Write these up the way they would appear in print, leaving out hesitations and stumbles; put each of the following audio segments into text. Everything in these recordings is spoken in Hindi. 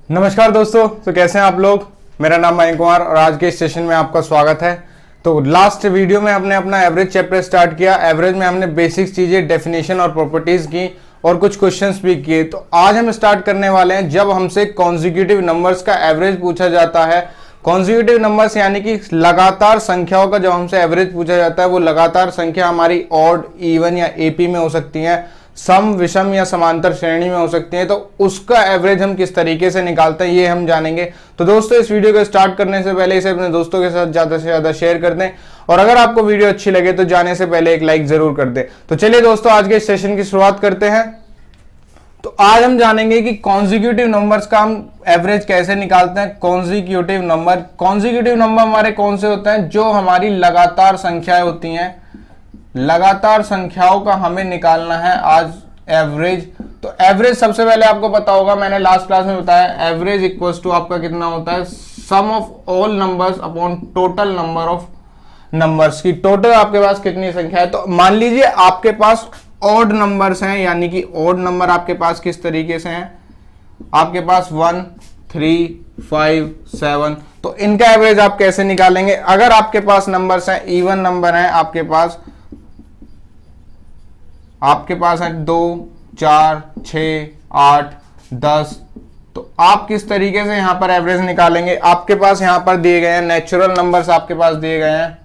नमस्कार दोस्तों, तो कैसे हैं आप लोग। मेरा नाम मयंक कुमार और आज के इस सेशन में आपका स्वागत है। तो लास्ट वीडियो में हमने अपना एवरेज चैप्टर स्टार्ट किया। एवरेज में हमने बेसिक चीजें, डेफिनेशन और प्रॉपर्टीज की और कुछ क्वेश्चंस भी किए। तो आज हम स्टार्ट करने वाले हैं जब हमसे कॉन्जिक्यूटिव नंबर्स का एवरेज पूछा जाता है। कॉन्जिक्यूटिव नंबर्स यानी कि लगातार संख्याओं का जब हमसे एवरेज पूछा जाता है, वो लगातार संख्या हमारी ऑड, इवन या एपी में हो सकती है, सम, विषम या समांतर श्रेणी में हो सकती है। तो उसका एवरेज हम किस तरीके से निकालते हैं ये हम जानेंगे। तो दोस्तों, इस वीडियो को स्टार्ट करने से पहले इसे अपने दोस्तों के साथ ज्यादा से ज्यादा शेयर कर दें और अगर आपको वीडियो अच्छी लगे तो जाने से पहले एक लाइक जरूर कर दें। तो चलिए दोस्तों, आज के सेशन की शुरुआत करते हैं। तो आज हम जानेंगे कि कॉन्जिक्यूटिव नंबर्स का हम एवरेज कैसे निकालते हैं। कॉन्जिक्यूटिव नंबर हमारे कौन से होते हैं? जो हमारी लगातार संख्याएं होती हैं। लगातार संख्याओं का हमें निकालना है आज एवरेज। तो एवरेज सबसे पहले आपको पता होगा, मैंने लास्ट क्लास में बताया, एवरेज इक्वल्स टू आपका कितना होता है? Sum of all numbers upon total number of numbers की टोटल आपके पास कितनी संख्या है। तो मान लीजिए आपके पास ऑड नंबर्स हैं, यानी कि ऑड नंबर आपके पास किस तरीके से हैं? आपके पास 1, 3, 5, 7। तो इनका एवरेज आप कैसे निकालेंगे? अगर आपके पास नंबर्स हैं, इवन नंबर हैं, आपके पास है 2, 4, 6, 8, 10। तो आप किस तरीके से यहां पर एवरेज निकालेंगे? आपके पास यहां पर दिए गए हैं नेचुरल नंबर्स, आपके पास दिए गए हैं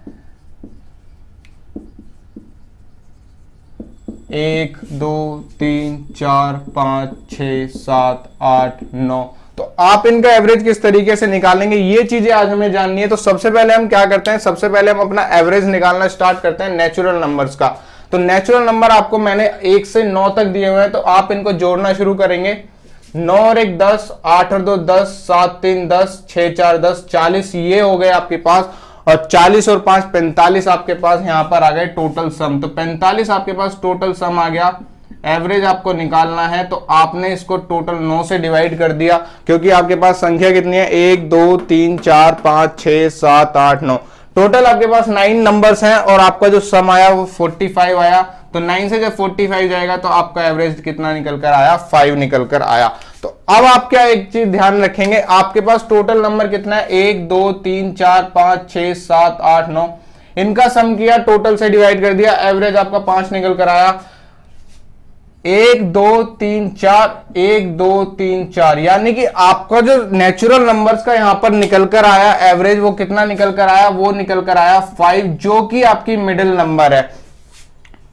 1, 2, 3, 4, 5, 6, 7, 8, 9। तो आप इनका एवरेज किस तरीके से निकालेंगे, ये चीजें आज हमें जाननी है। तो सबसे पहले हम क्या करते हैं? सबसे पहले हम अपना एवरेज निकालना स्टार्ट करते हैं नेचुरल नंबर्स का। तो नेचुरल नंबर आपको मैंने 1 से 9 तक दिए हुए हैं, तो आप इनको जोड़ना शुरू करेंगे। 9 और 1 10, 8 और 2 10, 7 3 10, 6 4 10, 40 ये हो गए आपके पास, और 40 और 5 45 आपके पास यहां पर आ गए टोटल सम। तो 45 आपके पास टोटल सम आ गया। एवरेज आपको निकालना है तो आपने इसको टोटल 9 से डिवाइड कर दिया, क्योंकि आपके पास संख्या कितनी है? 1 2 3 4 5 6 7 8 9। टोटल आपके पास 9 नंबर्स हैं और आपका जो सम आया वो 45 आया। तो 9 से जब 45 जाएगा तो आपका एवरेज कितना निकल कर आया? 5 निकल कर आया। तो अब आप क्या एक चीज ध्यान रखेंगे, आपके पास टोटल नंबर कितना है? 1 2 3 4 5 6 7 8 9। इनका सम किया, टोटल से डिवाइड कर दिया, एवरेज आपका 5 निकल कर आया। 1 2 3 4, 1 2 3 4, यानी कि आपका जो नेचुरल नंबर्स का यहां पर निकल कर आया एवरेज, वो कितना निकल कर आया? वो निकल कर आया 5, जो कि आपकी मिडिल नंबर है।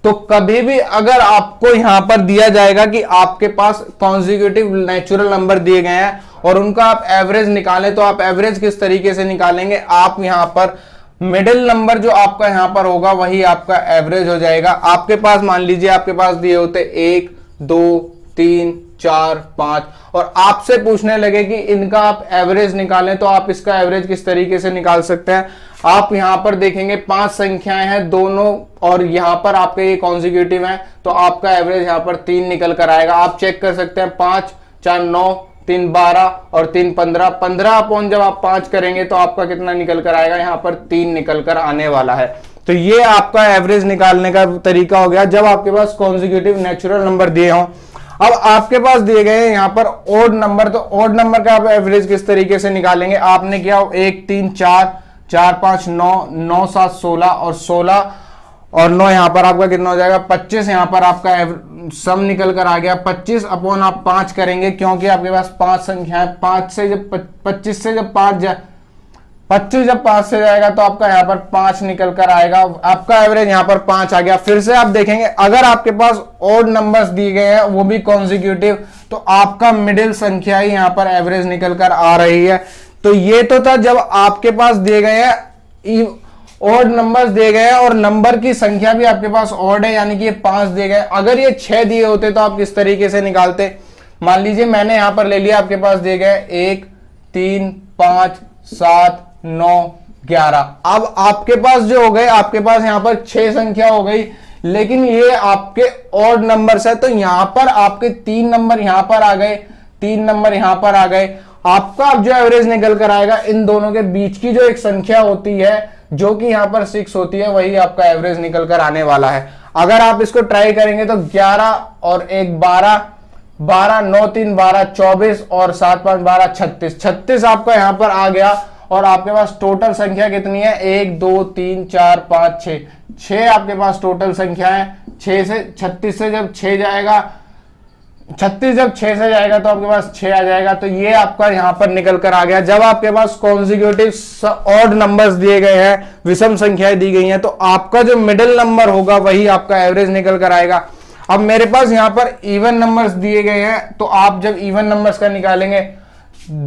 तो कभी भी अगर आपको यहां पर दिया जाएगा कि आपके पास कॉन्जिक्यूटिव नेचुरल नंबर दिए गए हैं और उनका आप एवरेज निकालें, तो आप एवरेज किस तरीके से निकालेंगे? आप यहां पर मिडिल नंबर जो आपका यहां पर होगा वही आपका एवरेज हो जाएगा। आपके पास मान लीजिए आपके पास दिए होते 1 2 3 4 5 और आपसे पूछने लगे कि इनका आप एवरेज निकालें, तो आप इसका एवरेज किस तरीके से निकाल सकते हैं? आप यहां पर देखेंगे 5 संख्याएं हैं दोनों और यहां पर आपके ये कॉन्जिक्यूटिव है, तो आपका एवरेज यहां पर 3 निकल कर आएगा। आप चेक कर सकते हैं, 5 4 9, 3 12 और 3 15। 15 अपॉन जब आप 5 करेंगे तो आपका कितना निकल कर आएगा? यहां पर 3 निकल कर आने वाला है। तो ये आपका एवरेज निकालने का तरीका हो गया जब आपके पास कॉन्जिक्यूटिव नेचुरल नंबर दिए हों। अब आपके पास दिए गए हैं यहां पर ओड नंबर, तो ओड नंबर का आप एवरेज किस तरीके से निकालेंगे? आपने किया 1 3 4 4 5 9 9 7 16 और 16 और 9 यहां पर आपका कितना हो जाएगा? 25। यहां पर आपका सम निकल कर आ गया 25 अपॉन आप 5 करेंगे, क्योंकि आपके पास 5 संख्या है। 5 से जब 25 से जब 25 जब 5 से जाएगा तो आपका यहां पर 5 निकल कर आएगा। आपका एवरेज यहां पर 5 आ गया। फिर से आप देखेंगे, अगर आपके पास ऑड नंबर्स दिए गए हैं वो भी कॉन्जिक्यूटिव, तो आपका मिडिल संख्या ही यहां पर एवरेज निकल कर आ रही है। तो ये तो था जब आपके पास दिए गए हैं ऑड नंबर्स दिए गए हैं और नंबर की संख्या भी आपके पास ऑड है, यानी कि ये 5 दिए गए। अगर ये 6 दिए होते तो आप किस तरीके से निकालते? मान लीजिए मैंने यहां पर ले लिया, आपके पास दिए गए 1 3 5 7 9 11। अब आपके पास जो हो गए, आपके पास यहां पर 6 संख्या हो गई, लेकिन ये आपके ऑड नंबर्स है, तो यहां पर आपके 3 नंबर यहां पर आ गए, 3 नंबर यहां पर आ गए। आपका अब जो एवरेज निकल कर आएगा, इन दोनों के बीच की जो एक संख्या होती है जो कि यहां पर 6 होती है, वही आपका एवरेज निकल कर आने वाला है। अगर आप इसको ट्राई करेंगे तो 11 और 1 12, 12, 9 3 12, 24 और 7 5 12, 36, 36 आपका यहां पर आ गया। और आपके पास टोटल संख्या कितनी है? 1 2 3 4 5 6, 6 आपके पास टोटल संख्या है। 6 से 36 से जब 6 जाएगा, 36 जब 6 से जाएगा तो आपके पास 6 आ जाएगा। तो ये आपका यहां पर निकल कर आ गया। जब आपके पास कॉन्जिक्यूटिव ऑड नंबर्स दिए गए हैं, विषम संख्याएं दी गई हैं, तो आपका जो मिडिल नंबर होगा वही आपका एवरेज निकल कर आएगा। अब मेरे पास यहां पर इवन नंबर्स दिए गए हैं, तो आप जब इवन नंबर्स का निकालेंगे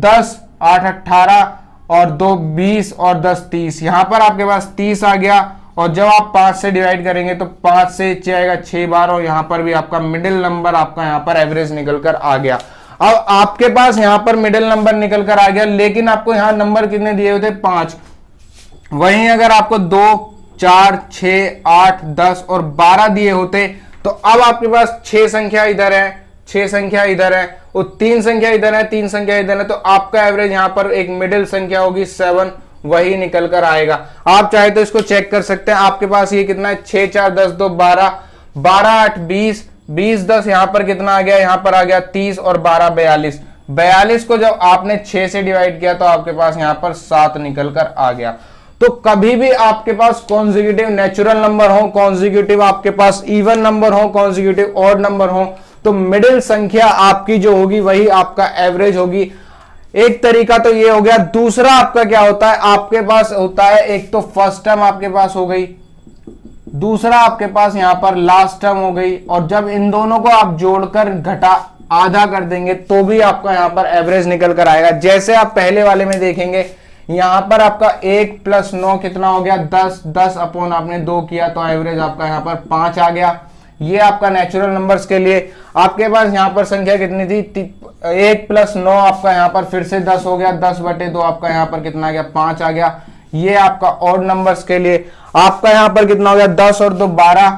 10 8 18 और 2 20 और 10 30, यहां पर आपके पास 30 आ गया। और जब आप 5 से डिवाइड करेंगे तो 5 से 6 आएगा 6 बार, और यहां पर भी आपका मिडिल नंबर आपका यहां पर एवरेज निकल कर आ गया। अब आपके पास यहां पर मिडिल नंबर निकल कर आ गया, लेकिन आपको यहां नंबर कितने दिए हुए थे? 5। वहीं अगर आपको 2 4 6 8 10 और 12 दिए होते तो अब आपके पास 6 संख्या इधर है, 6 संख्या इधर है, और 3 संख्या इधर है, 3 संख्या इधर है, तो आपका एवरेज यहां पर एक मिडिल संख्या होगी 7, वही निकल कर आएगा। आप चाहे तो इसको चेक कर सकते हैं। आपके पास ये कितना है? 6 4 10 2 12, 12 8 20, 20 10, यहां पर कितना आ गया? यहां पर आ गया 30 और 12 42। 42 को जब आपने 6 से डिवाइड किया तो आपके पास यहां पर 7 निकल कर आ गया। तो कभी भी आपके पास कॉन्जिक्यूटिव नेचुरल नंबर हो, कॉन्जिक्यूटिव आपके पास इवन नंबर हो, कॉन्जिक्यूटिव ऑड नंबर हो, तो मिडिल संख्या आपकी जो होगी वही आपका एवरेज होगी। एक तरीका तो ये हो गया। दूसरा आपका क्या होता है? आपके पास होता है, एक तो फर्स्ट टर्म आपके पास हो गई, दूसरा आपके पास यहां पर लास्ट टर्म हो गई, और जब इन दोनों को आप जोड़कर घटा आधा कर देंगे तो भी आपका यहां पर एवरेज निकल कर आएगा। जैसे आप पहले वाले में देखेंगे, यहां पर आपका 1 + 9 कितना हो गया? 10, 10 अपॉन आपने 2 किया तो एवरेज आपका यहां पर 5 आ गया। ये आपका नेचुरल नंबर्स के लिए। आपके पास यहां पर संख्या कितनी थी? 1 + 9 आपका यहां पर फिर से 10 हो गया, 10/2 आपका यहां पर कितना आ गया? 5 आ गया। ये आपका ऑड नंबर्स के लिए। आपका यहां पर कितना हो गया? 10 और 2 12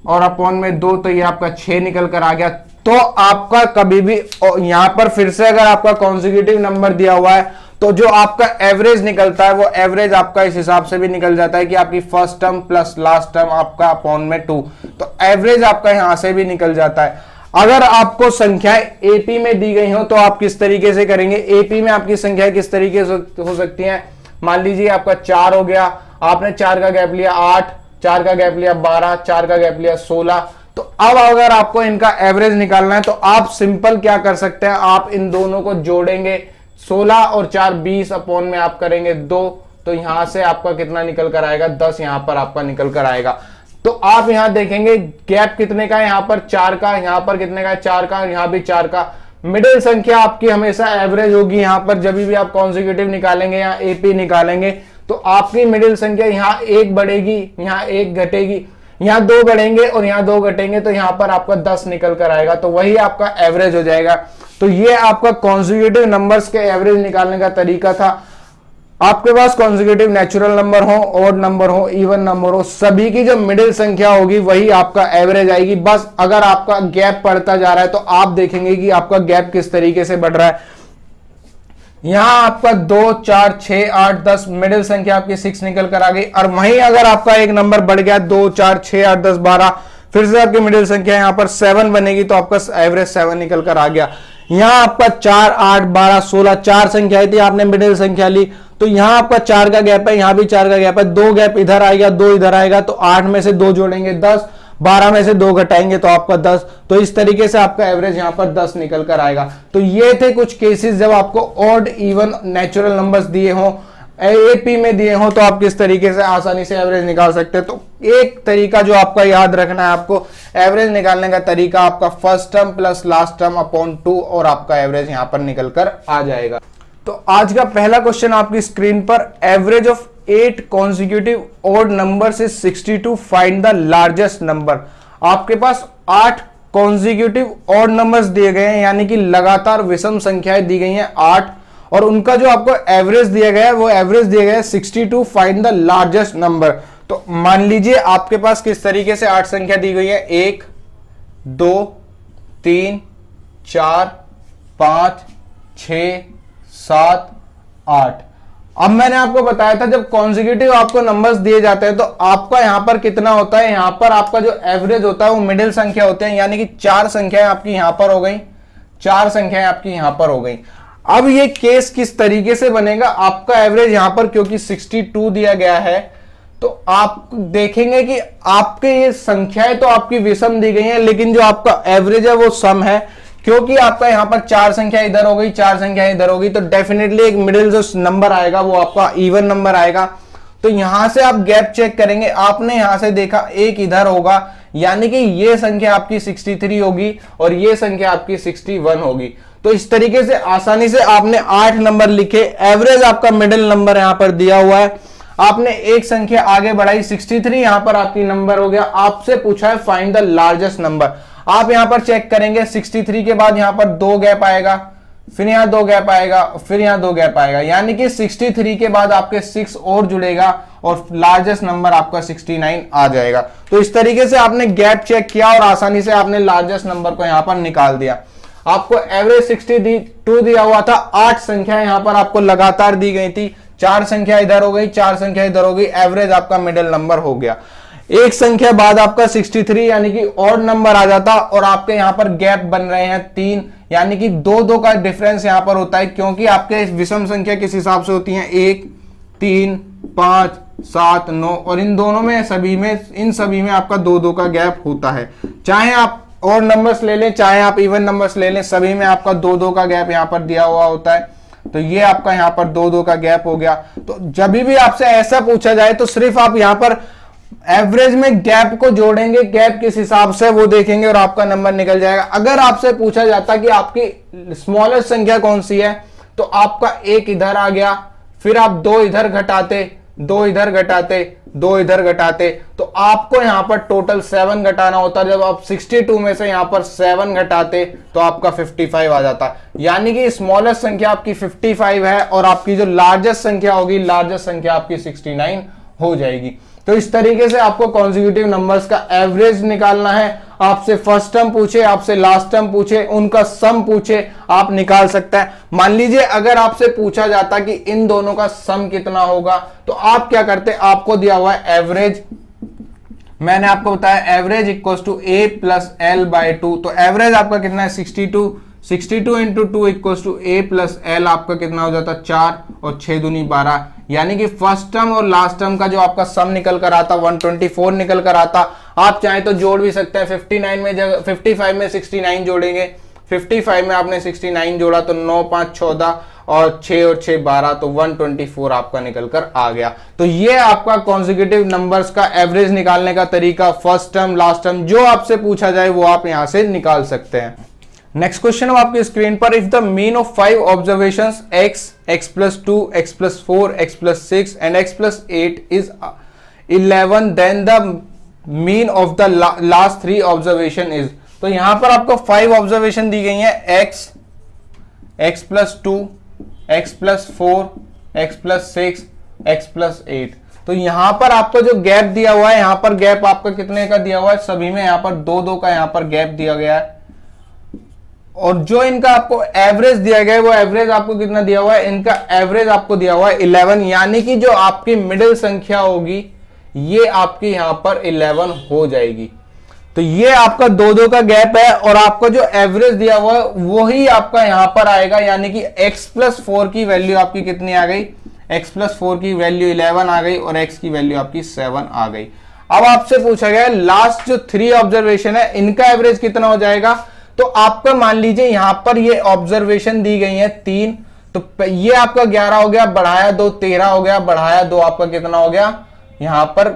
और अपॉन में 2, तो ये आपका 6 निकल कर आ गया। तो आपका कभी भी यहां पर फिर से अगर आपका कॉन्जिक्यूटिव नंबर दिया हुआ है तो जो आपका एवरेज निकलता है वो एवरेज आपका इस हिसाब से भी निकल जाता है कि आपकी first term plus last term आपका अपॉन में 2, तो एवरेज आपका यहां से भी निकल जाता है। अगर आपको संख्याएं एपी में दी गई हो तो आप किस तरीके से करेंगे? एपी में आपकी संख्याएं किस तरीके से हो सकती हैं? मान लीजिए आपका 4 हो गया, आपने 4 का गैप लिया 8, 4 का गैप लिया 12, 4 का गैप लिया 16। तो अब अगर आपको इनका एवरेज निकालना है तो आप सिंपल क्या कर सकते हैं? आप इन दोनों को जोड़ेंगे, 16 और 4 20 अपॉन में आप करेंगे 2, तो यहां से आपका कितना निकल कर आएगा? 10 यहां पर आपका निकल कर आएगा। तो आप यहां देखेंगे गैप कितने का है? यहां पर 4 का, यहां पर कितने का है? 4 का, यहां भी 4 का। मिडिल संख्या आपकी हमेशा एवरेज होगी। यहां पर जब भी आप कॉन्जिक्यूटिव निकालेंगे या एपी निकालेंगे तो आपकी मिडिल संख्या यहां 1 बढ़ेगी, यहां 1 घटेगी, यहां 2 बढ़ेंगे और यहां 2 घटेंगे, तो यहां पर आपका 10 निकल कर आएगा। तो वही आपका एवरेज हो जाएगा। तो ये आपका कॉन्जिक्यूटिव नंबर्स के एवरेज निकालने का तरीका था। आपके पास कॉन्जिक्यूटिव नेचुरल नंबर हो, ऑड नंबर हो, इवन नंबर हो, सभी की जो मिडिल संख्या होगी वही आपका एवरेज आएगी। बस अगर आपका गैप बढ़ता जा रहा है तो आप देखेंगे कि आपका गैप किस तरीके से बढ़ रहा है। यहां आपका 2 4 6 8 10 मिडिल संख्या आपकी 6 निकल कर आ गई, और वहीं अगर आपका एक नंबर बढ़ गया 2 4 6 8 10 12, फिर से आपकी मिडिल संख्या यहां पर 7 बनेगी तो आपका एवरेज 7 निकल कर आ गया। यहां आपका 4 8 12 16 4 संख्या थी, आपने मिडिल संख्या ली, तो यहां आपका 4 का गैप है, यहां भी 4 का गैप है, 2 गैप इधर आएगा, 2 इधर आएगा, तो 8 में से 2 जोड़ेंगे 10, 12 में से 2 घटाएंगे तो आपका 10, तो इस तरीके से आपका एवरेज यहां पर 10 निकल कर आएगा। तो ये थे कुछ केसेस जब आपको ऑड इवन नेचुरल नंबर्स दिए हों, एपी में दिए हों, तो आप किस तरीके से आसानी से एवरेज निकाल सकते हैं। तो एक तरीका जो आपका याद रखना है, आपको एवरेज निकालने का तरीका आपका first term plus last term upon 2, और आपका एवरेज यहां पर निकल कर आ जाएगा। तो आज का पहला क्वेश्चन आपकी स्क्रीन पर, average of 8 consecutive odd numbers is 62, find the largest number. आपके पास 8 कॉन्जिक्यूटिव ऑड नंबर्स दिए गए हैं, यानी कि लगातार विषम संख्याएं दी गई हैं 8, और उनका जो आपको एवरेज दिया गया है वो एवरेज दिया गया है 62, फाइंड द लार्जेस्ट नंबर। तो मान लीजिए आपके पास किस तरीके से 8 संख्या दी गई है, 1 2 3 4 5 6 7 8। अब मैंने आपको बताया था जब कॉन्जिक्यूटिव आपको नंबर्स दिए जाते हैं तो आपका यहां पर कितना होता है, यहां पर आपका जो एवरेज होता है वो मिडिल संख्या होते हैं, यानी कि 4 संख्याएं आपकी यहां पर हो गई, 4 संख्याएं आपकी यहां पर हो गई। अब ये केस किस तरीके से बनेगा, आपका एवरेज यहां पर क्योंकि 62 दिया गया है तो आप देखेंगे कि आपके ये संख्याएं तो आपकी विषम दी गई हैं, लेकिन जो आपका एवरेज है वो सम है, क्योंकि आपका यहां पर 4 संख्या इधर हो गई, 4 संख्या इधर होगी, तो डेफिनेटली एक मिडिल जो नंबर आएगा वो आपका इवन नंबर आएगा। तो यहां से आप गैप चेक करेंगे, आपने यहां से देखा एक इधर होगा, यानी कि ये संख्या आपकी 63 होगी और ये संख्या आपकी 61 होगी। तो इस तरीके से आसानी से आपने 8 नंबर लिखे, एवरेज आपका मिडिल नंबर यहां पर दिया हुआ है, आपने एक संख्या आगे बढ़ाई 63, यहां पर आपकी नंबर हो गया। आपसे पूछा है फाइंड द लार्जेस्ट नंबर, आप यहां पर चेक करेंगे 63 के बाद यहां पर 2 गैप आएगा, फिर यहां 2 गैप आएगा, फिर यहां 2 गैप आएगा, यानी कि 63 के बाद आपके 6 और जुड़ेगा और लार्जेस्ट नंबर आपका 69 आ जाएगा। तो इस तरीके से आपने गैप चेक किया और आसानी से आपने लार्जेस्ट नंबर को यहां पर निकाल दिया। आपको एवरेज 62 दिया हुआ था, 8 संख्या यहां पर आपको लगातार दी गई थी, 4 संख्या इधर हो गई, 4 संख्या इधर हो गई, एवरेज आपका मिडिल नंबर हो गया। एक संख्या बाद आपका 63 यानी कि ऑड नंबर आ जाता और आपके यहां पर गैप बन रहे हैं 3, यानी कि 2 का डिफरेंस यहां पर होता है, क्योंकि आपके विषम संख्या किस हिसाब से होती है 1, 3, 5, 7, 9 और इन दोनों में इन सभी में आपका 2 का गैप होता है। चाहे आप और नंबर्स ले लें, चाहे आप इवन नंबर्स ले लें, सभी में आपका 2 का गैप यहां पर दिया हुआ होता है। तो ये आपका यहां पर 2 का गैप हो गया। तो जब भी आपसे ऐसा पूछा जाए तो सिर्फ आप यहां पर एवरेज में गैप को जोड़ेंगे, गैप किस हिसाब से वो देखेंगे और आपका नंबर निकल जाएगा। अगर आपसे पूछा जाता कि आपकी स्मॉलेस्ट संख्या कौन सी है तो आपका 1 इधर आ गया, फिर आप 2 इधर घटाते, 2 इधर घटाते, 2 इधर घटाते, तो आपको यहां पर टोटल 7 घटाना होता। जब आप 62 में से यहां पर 7 घटाते तो आपका 55 आ जाता, यानी कि स्मॉलेस्ट संख्या आपकी 55 है और आपकी जो लार्जेस्ट संख्या होगी, लार्जेस्ट संख्या आपकी 69 हो जाएगी। तो इस तरीके से आपको कॉन्जिक्यूटिव नंबर्स का एवरेज निकालना है। आपसे फर्स्ट टर्म पूछे, आपसे लास्ट टर्म पूछे, उनका सम पूछे, आप निकाल सकते हैं। मान लीजिए अगर आपसे पूछा जाता कि इन दोनों का सम कितना होगा तो आप क्या करते, आपको दिया हुआ है एवरेज, मैंने आपको बताया average equals to a plus L by 2, तो एवरेज आपका कितना है 62 into 2 equals to a plus L, आपका कितना हो जाता 4 और 6 दूनी 12, यानी कि फर्स्ट टर्म और लास्ट टर्म का जो आपका सम निकल कर आता 124 निकल कर आता। आप चाहे तो जोड़ भी सकते हैं, 55 में 69 जोड़ेंगे, 55 में आपने 69 जोड़ा तो 9 5 14 और 6 और 6 12, तो 124 आपका निकल कर आ गया। तो ये आपका कॉन्जिक्यूटिव नंबर्स का एवरेज निकालने का तरीका, फर्स्ट टर्म लास्ट टर्म जो आपसे पूछा जाए वो आप यहां से निकाल सकते हैं। नेक्स्ट क्वेश्चन आपकी स्क्रीन पर, if the mean of 5 observations x, x plus 2, x plus 4, x plus 6 and x plus 8 is 11, then the mean of the last 3 observation is। तो यहां पर आपको 5 ऑब्जर्वेशन दी गई है, x, x plus 2, x plus 4, x plus 6, x plus 8। तो यहां पर आपको जो गैप दिया हुआ है, यहां पर गैप आपका कितने का दिया हुआ है, सभी में यहां पर 2 का यहां पर गैप दिया गया है। और जो इनका आपको एवरेज दिया गया है वो एवरेज आपको कितना दिया हुआ है, इनका एवरेज आपको दिया हुआ है 11, यानी कि जो आपकी मिडिल संख्या होगी ये आपकी यहां पर 11 हो जाएगी। तो ये आपका 2 का गैप है और आपको जो एवरेज दिया हुआ है वही आपका यहां पर आएगा, यानी कि x प्लस 4 की वैल्यू आपकी कितनी आ गई, x प्लस 4 की वैल्यू 11 आ गई और x की वैल्यू आपकी 7 आ गई। अब आपसे पूछा गया लास्ट जो 3 ऑब्जर्वेशन है इनका एवरेज कितना हो जाएगा। तो आपका मान लीजिए यहां पर ये ऑब्जर्वेशन दी गई है 3, तो ये आपका 11 हो गया, बढ़ाया 2 13 हो गया, बढ़ाया 2 आपका कितना हो गया, यहां पर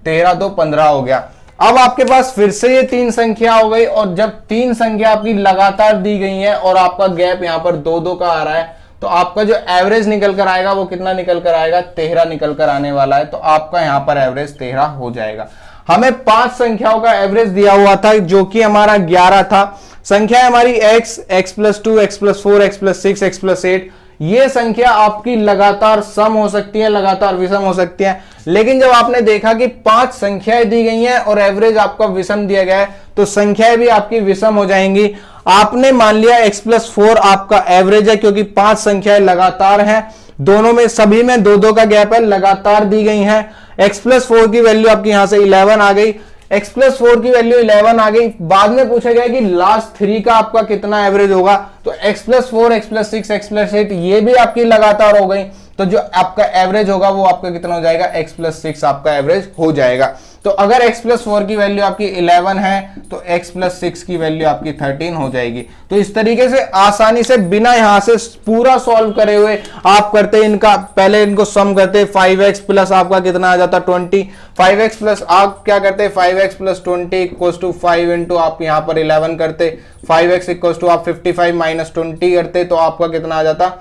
13 2 15 हो गया। अब आपके पास फिर से ये 3 संख्या हो गई और जब 3 संख्या आपकी लगातार दी गई है और आपका गैप यहां पर 2 का आ रहा है तो आपका जो एवरेज निकल कर आएगा वो कितना निकल कर आएगा, 13 निकल कर आने वाला है। तो आपका यहां पर एवरेज 13 हो जाएगा। हमें 5 संख्याओं का एवरेज दिया हुआ था जो कि हमारा 11 था। संख्या हमारी x, x plus 2, x plus 4, x plus 6, x plus 8, ये संख्या आपकी लगातार सम हो सकती है, लगातार विषम हो सकती है। लेकिन जब आपने देखा कि 5 संख्याएं दी गई हैं और एवरेज आपका विषम दिया गया है तो संख्याएं भी आपकी विषम हो जाएंगी। आपने मान लिया x प्लस 4 आपका एवरेज है क्योंकि 5 संख्याएं लगातार हैं, दोनों में सभी में 2-2 का गैप है, लगातार दी गई है। x+4 की वैल्यू आपकी यहां से 11 आ गई, x+4 की वैल्यू 11 आ गई। बाद में पूछा गया कि लास्ट 3 का आपका कितना एवरेज होगा, तो x+4, x+6, x+8 ये भी आपकी लगातार हो गई, तो जो आपका एवरेज होगा वो आपका कितना हो जाएगा, x+6 आपका एवरेज हो जाएगा। तो अगर x+4 की वैल्यू आपकी 11 है तो x+6 की वैल्यू आपकी 13 हो जाएगी। तो इस तरीके से आसानी से बिना यहां से पूरा सॉल्व करे हुए आप करते, इनका पहले इनको सम करते, 5x प्लस आपका कितना आ जाता 20, 5x प्लस आप क्या करते 5x plus 20 equal to 5 into आप यहां पर 11 करते, 5x इक्वल टू आप 55 माइनस 20 करते, तो आपका कितना आ जाता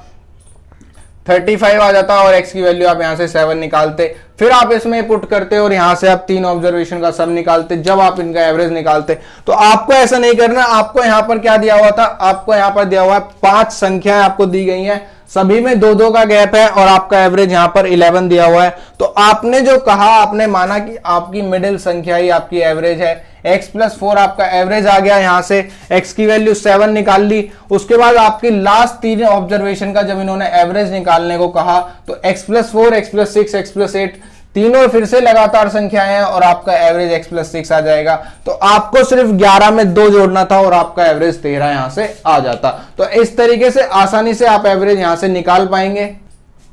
35 आ जाता, और x की वैल्यू आप यहां से 7 निकालते, फिर आप इसमें पुट करते और यहां से आप 3 ऑब्जर्वेशन का सम निकालते, जब आप इनका एवरेज निकालते। तो आपको ऐसा नहीं करना, आपको यहां पर क्या दिया हुआ था, आपको यहां पर दिया हुआ है 5 संख्याएं आपको दी गई हैं, सभी में 2-2 का गैप है और आपका एवरेज यहां पर 11 दिया हुआ है। तो आपने जो कहा, आपने माना कि आपकी मिडिल संख्या ही आपकी एवरेज है, x+4 आपका एवरेज आ गया, यहां से x की वैल्यू 7 निकाल ली। उसके बाद आपकी लास्ट 3 ऑब्जर्वेशन का जब इन्होंने एवरेज निकालने को कहा, तो x+4, x+6, x+8 तीनों फिर से लगातार संख्याएं हैं और आपका एवरेज x+6 आ जाएगा। तो आपको सिर्फ 11 में 2 जोड़ना था और आपका एवरेज 13 यहां से आ जाता। तो इस तरीके से आसानी से आप एवरेज यहां से निकाल पाएंगे।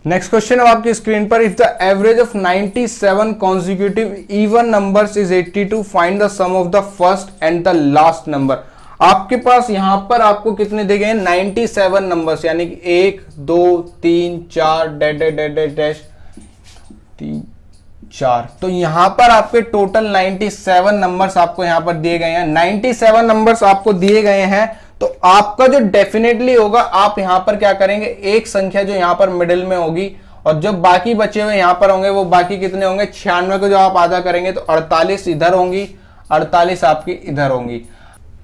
नेक्स्ट क्वेश्चन अब आपकी स्क्रीन पर, if the average of 97 consecutive even numbers is 82, find the sum of the first and the last number. आपके पास यहां पर आपको कितने दिए गए हैं 97 नंबर्स, यानी कि 1 2 3 4 डैश 3 4, तो यहां पर आपके टोटल 97 नंबर्स आपको यहां पर दिए गए हैं। 97 नंबर्स आपको दिए गए हैं, तो आपका जो डेफिनेटली होगा, आप यहां पर क्या करेंगे, एक संख्या जो यहां पर मिडिल में होगी और जो बाकी बचे हुए यहां पर होंगे, वो बाकी कितने होंगे 96 को जो आप आधा करेंगे तो 48 इधर होंगी, 48 आपकी इधर होंगी।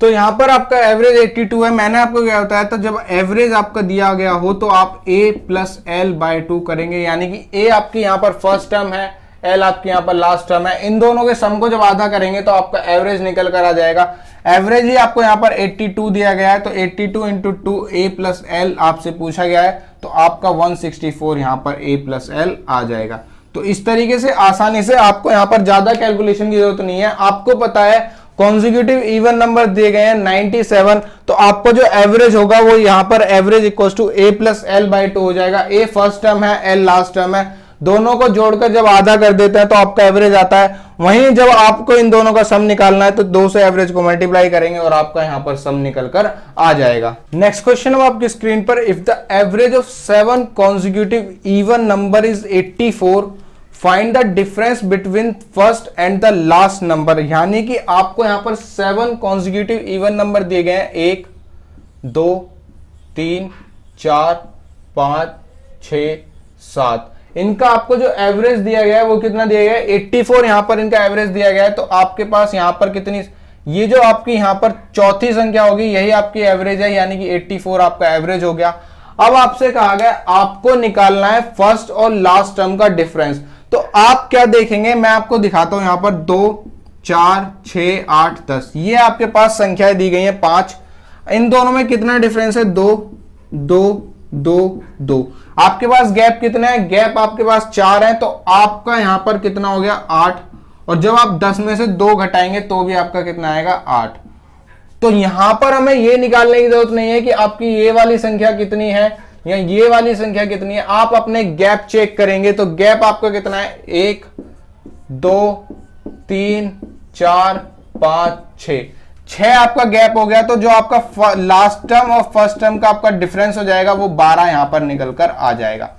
तो यहां पर आपका एवरेज 82 है। मैंने आपको क्या बताया था, जब एवरेज आपका दिया गया हो तो आप a प्लस एल बाय 2 करेंगे, यानी कि a आपकी यहां पर फर्स्ट टर्म है, एल आपके यहां पर लास्ट टर्म है, इन दोनों के सम को जब आधा करेंगे तो आपका एवरेज निकल कर आ जाएगा। एवरेज ही आपको यहां पर 82 दिया गया है, तो 82 इंटू 2 a प्लस एल आपसे पूछा गया है, तो आपका 164 यहां पर a प्लस एल आ जाएगा। तो इस तरीके से आसानी से आपको यहां पर ज्यादा कैलकुलेशन की जरूरत नहीं है। आपको पता है कॉन्जिक्यूटिव इवन नंबर दिए गए हैं 97, तो आपको जो एवरेज होगा वो यहां पर average equal to a plus L by 2 हो जाएगा। a फर्स्ट टर्म है, एल लास्ट टर्म है, दोनों को जोड़कर जब आधा कर देते हैं तो आपका एवरेज आता है। वहीं जब आपको इन दोनों का सम निकालना है तो 2 से एवरेज को मल्टीप्लाई करेंगे और आपका यहां पर सम निकल कर आ जाएगा। नेक्स्ट क्वेश्चन अब आपकी स्क्रीन पर, if the average of 7 consecutive even number is 84, find the difference between first and the last number. यानी कि आपको यहां पर 7 कॉन्जिक्यूटिव इवन नंबर दिए गए हैं, 1 2 3 4 5 6 7, इनका आपको जो एवरेज दिया गया है वो कितना दिया गया है 84, यहां पर इनका एवरेज दिया गया है। तो आपके पास यहां पर कितनी, ये जो आपकी यहां पर चौथी संख्या होगी यही आपकी एवरेज है, यानी कि 84 आपका एवरेज हो गया। अब आपसे कहा गया आपको निकालना है फर्स्ट और लास्ट टर्म का डिफरेंस। तो आप क्या देखेंगे, मैं आपको दिखाता हूं, यहां पर 2 4 6 8 10 ये आपके पास संख्याएं दी गई हैं 5, इन दोनों में कितना डिफरेंस है 2 2 2 2, आपके पास गैप कितना है, गैप आपके पास 4 है, तो आपका यहां पर कितना हो गया 8, और जब आप 10 में से 2 घटाएंगे तो भी आपका कितना आएगा 8। तो यहां पर हमें यह निकालने की जरूरत नहीं है कि आपकी ये वाली संख्या कितनी है या ये वाली संख्या कितनी है, आप अपने गैप चेक करेंगे तो गैप आपका कितना है 1 2 3 4 5 6 आपका गैप हो गया। तो जो आपका लास्ट टर्म और फर्स्ट टर्म का आपका डिफरेंस हो जाएगा वो 12 यहां पर निकल कर आ जाएगा।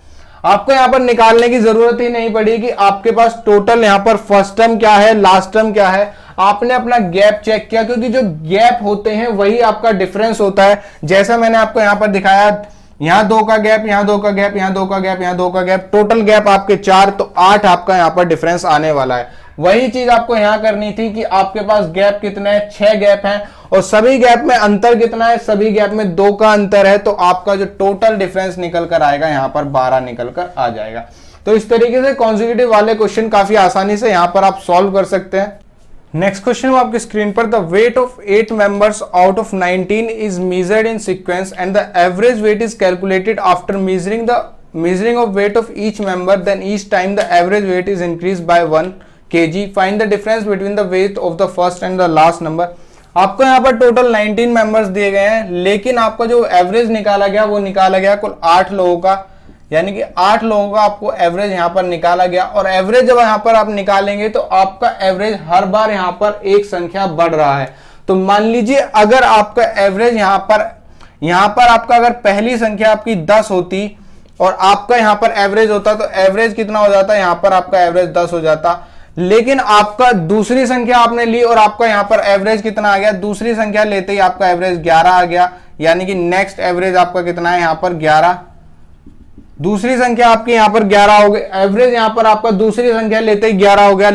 आपको यहां पर निकालने की जरूरत ही नहीं पड़ी कि आपके पास टोटल यहां पर फर्स्ट टर्म क्या है, लास्ट टर्म क्या है, आपने अपना गैप चेक किया, क्योंकि जो गैप होते हैं वही आपका डिफरेंस होता है। जैसा मैंने आपको यहां पर दिखाया, यहां 2 का गैप, यहां 2 का गैप, यहां 2 का गैप, यहां 2 का गैप, टोटल गैप आपके 4, तो 8 आपका यहां पर डिफरेंस आने वाला है। वही चीज आपको यहां करनी थी कि आपके पास गैप कितना है 6 गैप हैं और सभी गैप में अंतर कितना है, सभी गैप में 2 का अंतर है, तो आपका जो टोटल डिफरेंस निकल कर आएगा यहां पर 12 निकल कर आ जाएगा। तो इस तरीके से कॉन्जिक्यूटिव वाले क्वेश्चन काफी आसानी से यहां पर आप सॉल्व कर सकते हैं। नेक्स्ट क्वेश्चन आपकी स्क्रीन पर, the weight of 8 members out of 19 is measured in sequence and the average weight is calculated after measuring the measuring of weight of each member, then each time the average weight is increased by 1 kg. Find the difference between the weight of the first and the last number. आपको यहाँ पर टोटल 19 मेंबर्स दिए गए हैं, लेकिन आपका जो एवरेज निकाला गया वो निकाला गया कुल 8 लोगों का, यानी कि 8 लोगों का आपको एवरेज यहाँ पर निकाला गया। और एवरेज जब यहाँ पर आप निकालेंगे तो आपका एवरेज हर बार यहाँ पर एक संख्या बढ़ रहा है। तो मान लीजिए अगर आपका एवरेज यहाँ पर आपका अगर पहली संख्या आपकी 10 होती और आपका यहाँ पर एवरेज होता तो एवरेज कितना हो जाता, यहाँ पर आपका एवरेज 10 हो जाता। लेकिन आपका दूसरी संख्या आपने ली और आपका यहाँ पर एवरेज कितना आ गया, दूसरी संख्या लेते ही आपका एवरेज 11 आ गया, यानी कि नेक्स्ट एवरेज आपका कितना है यहाँ पर 11। दूसरी संख्या आपकी यहाँ पर 11 हो गई, एवरेज यहाँ पर आपका दूसरी संख्या लेते ही 11 हो गया।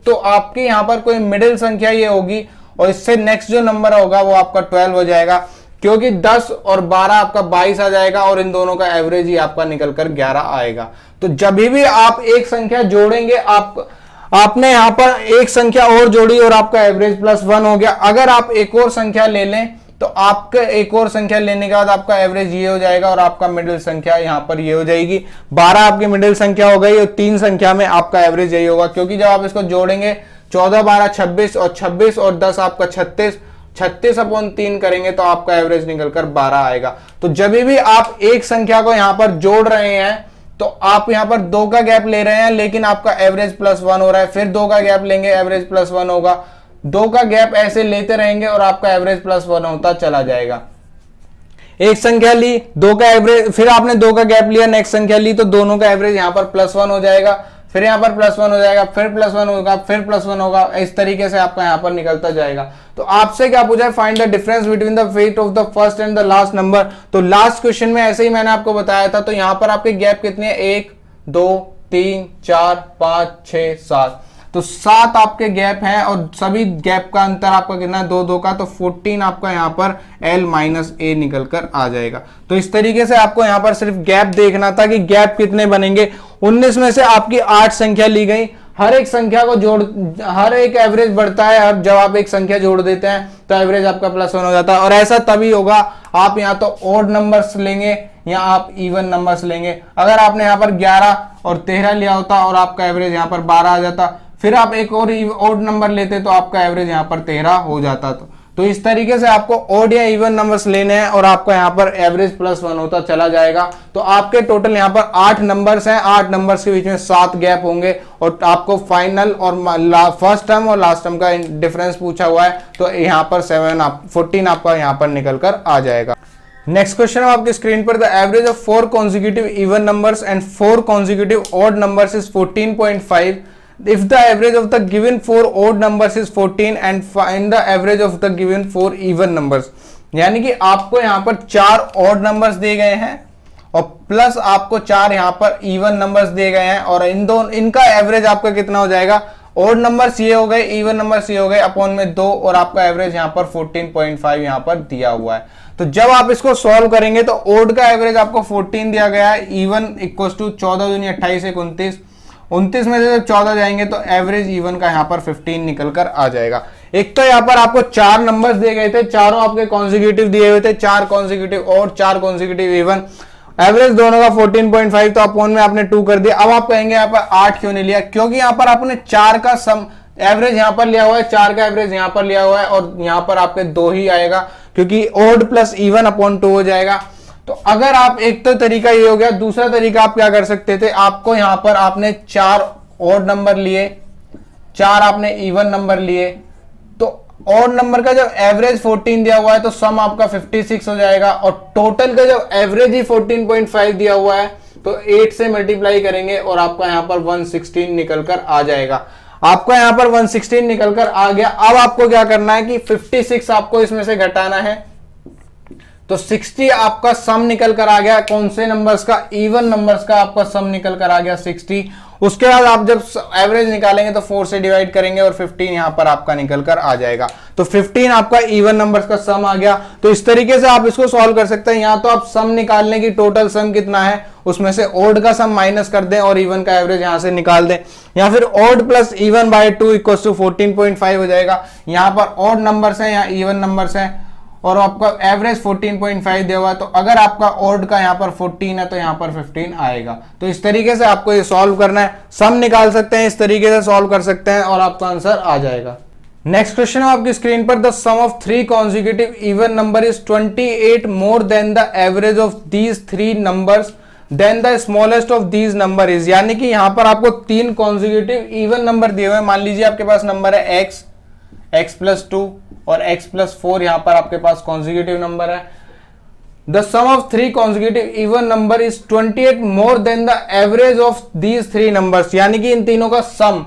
तो आपकी यहाँ पर कोई मिडिल संख्या ये होगी और इससे नेक्स्ट जो नंबर होगा वो आपका 12 हो जाएगा, क्योंकि 10 और 12 आपका 22 आ जाएगा और इन दोनों का एवरेज ही आपका निकलकर 11 आएगा। तो जब भी आप एक संख्या जोड़ेंगे, आपने यहाँ पर एक संख्या और जोड़ी और आपका एवरेज +1 हो गया। अगर आप एक और संख्या ले लें तो आपका एक और संख्या लेने के बाद आपका एवरेज ये हो जाएगा और आपका मिडिल संख्या यहाँ पर ये हो जाएगी। 12 आपकी मिडिल संख्या हो गई और 3 संख्या में आपका एवरेज यही होगा, क्योंकि जब आप इसको जोड़ेंगे 14 12 26 और 26 और 10 आपका 36/3 करेंगे तो आपका एवरेज निकलकर 12 आएगा। तो जब भी आप एक संख्या को यहाँ पर जोड़ रहे हैं तो आप यहाँ पर 2 का गैप ले रहे हैं, लेकिन आपका एवरेज +1 हो रहा है, फिर 2 का गैप लेंगे एवरेज +1 होगा, 2 का गैप ऐसे लेते रहेंगे और आपका एवरेज +1 होता चला जाएगा। एक संख्या ली, 2 का एवरेज, फिर आपने 2 का गैप लिया, नेक्स्ट संख्या ली तो दोनों का एवरेज यहाँ पर +1 हो जाएगा, फिर यहाँ पर +1 हो जाएगा, फिर +1 होगा, फिर +1 होगा, इस तरीके से आपका यहाँ पर निकलता जाएगा। तो आपसे क्या पूछा है, find the difference between the weight of the first and the last number. तो लास्ट क्वेश्चन में ऐसे ही मैंने आपको बताया था। तो यहाँ पर आपके गैप कितने हैं, 1 2 3 4 5 6 7, तो 7 आपके गैप हैं और सभी गैप का अंतर आपका कितना है, 2 2 का, तो 14 आपका यहाँ पर L-A निकल कर आ जाएगा। तो इस तरीके से आपको यहाँ पर सिर्फ गैप देखना था कि गैप कितने बनेंगे। 19 में से आपकी 8 संख्या ली गई, हर एक संख्या को हर एक एवरेज बढ़ता है। अब जब आप एक संख्या जोड़ देते हैं तो एवरेज आपका +1 हो जाता है, और ऐसा तभी होगा आप यहाँ तो ऑड नंबर्स लेंगे या आप इवन नंबर्स लेंगे। अगर आपने यहाँ पर 11 और 13 लिया होता और आपका एवरेज यहाँ पर 12 आ जाता, फिर आप एक और ऑड नंबर लेते तो आपका एवरेज यहाँ पर 13 हो जाता। तो इस तरीके से आपको ऑड या इवन नंबर्स लेने हैं और आपका यहाँ पर एवरेज +1 होता चला जाएगा। तो आपके टोटल यहाँ पर 8 नंबर्स हैं, 8 नंबर्स के बीच में 7 गैप होंगे और आपको फाइनल और फर्स्ट टर्म और लास्ट टर्म का डिफरेंस पूछा हुआ है। तो यहाँ पर 14 आपका यहाँ पर निकल कर आ जाएगा। नेक्स्ट क्वेश्चन है आपके स्क्रीन पर, the average of 4 consecutive even numbers and 4 consecutive odd numbers is 14.5. If the average of the given 4 odd numbers is 14 and find the average of the given 4 even numbers, यानी कि आपको यहाँ पर 4 odd numbers दिए गए हैं और प्लस आपको 4 यहाँ पर even numbers दिए गए हैं, और इनका एवरेज आपका कितना हो जाएगा, odd numbers ये हो गए, even numbers ये हो गए, अपॉन में 2, और आपका एवरेज यहाँ पर 14.5 यहाँ पर दिया हुआ है। तो जब आप इसको सॉल्व करेंगे तो odd का एवरेज आपको 14 दिया गया है, even इक्वल टू 14 दूनी 28 1 29 में से जब 14 जाएंगे तो एवरेज इवन का यहाँ पर 15 निकल कर आ जाएगा। एक तो यहाँ पर आपको 4 नंबर्स दिए गए थे, चारों आपके कॉन्जिक्यूटिव दिए हुए थे, 4 कॉन्जिक्यूटिव और 4 कॉन्जिक्यूटिव इवन, एवरेज दोनों का 14.5, तो अपॉन में आपने 2 कर दिया। अब आप कहेंगे यहाँ पर 8 क्यों नहीं लिया, क्योंकि यहाँ पर आपने 4 का सम एवरेज यहाँ पर लिया हुआ है, 4 का एवरेज यहाँ पर लिया हुआ है और यहाँ पर आपके 2 ही आएगा, क्योंकि ऑड प्लस इवन अपॉन 2 हो जाएगा। तो अगर आप, एक तो तरीका ये हो गया, दूसरा तरीका आप क्या कर सकते थे, आपको यहां पर आपने 4 ऑड नंबर लिए, 4 आपने इवन नंबर लिए, तो ऑड नंबर का जब एवरेज 14 दिया हुआ है तो सम आपका 56 हो जाएगा, और टोटल का जब एवरेज ही 14.5 दिया हुआ है तो 8 से मल्टीप्लाई करेंगे और आपका यहां पर 116 निकलकर आ जाएगा। आपका यहां पर 116 निकलकर आ गया। अब आपको क्या करना है कि 56 आपको इसमें से घटाना है, तो 60 आपका सम निकल कर आ गया। कौन से नंबर्स का, इवन नंबर्स का आपका सम निकल कर आ गया 60। उसके बाद आप जब एवरेज निकालेंगे तो 4 से डिवाइड करेंगे और 15 यहां पर आपका निकल कर आ जाएगा। तो 15 आपका इवन नंबर्स का सम आ गया। तो इस तरीके से आप इसको सॉल्व कर सकते हैं। यहां तो आप सम निकालने की, टोटल सम कितना है उसमें से ऑड का सम माइनस कर दें और इवन का एवरेज यहां से निकाल दें, या फिर odd plus even by 2 equal to 14.5 हो जाएगा। यहां पर ऑड नंबर्स हैं, यहाँ इवन नंबर्स हैं, और आपका एवरेज 14.5 दिया हुआ है, तो अगर आपका ऑड का यहाँ पर 14 है तो यहाँ पर 15 आएगा। तो इस तरीके से आपको ये सॉल्व करना है, सम निकाल सकते हैं, इस तरीके से सॉल्व कर सकते हैं और आपका आंसर आ जाएगा। नेक्स्ट क्वेश्चन है आपकी स्क्रीन पर, the sum of 3 consecutive even number is 28 more than the average of these 3 numbers then the smallest of these number is. यानी कि यहां पर आपको 3 कॉन्जिक्यूटिव इवन नंबर दिए हुए हैं। मान लीजिए आपके पास नंबर है x, x+2 और x+4, यहां पर आपके पास कॉन्जिक्यूटिव नंबर है। The sum of 3 consecutive even number is 28 more than the average of these 3 numbers. यानी कि इन तीनों का सम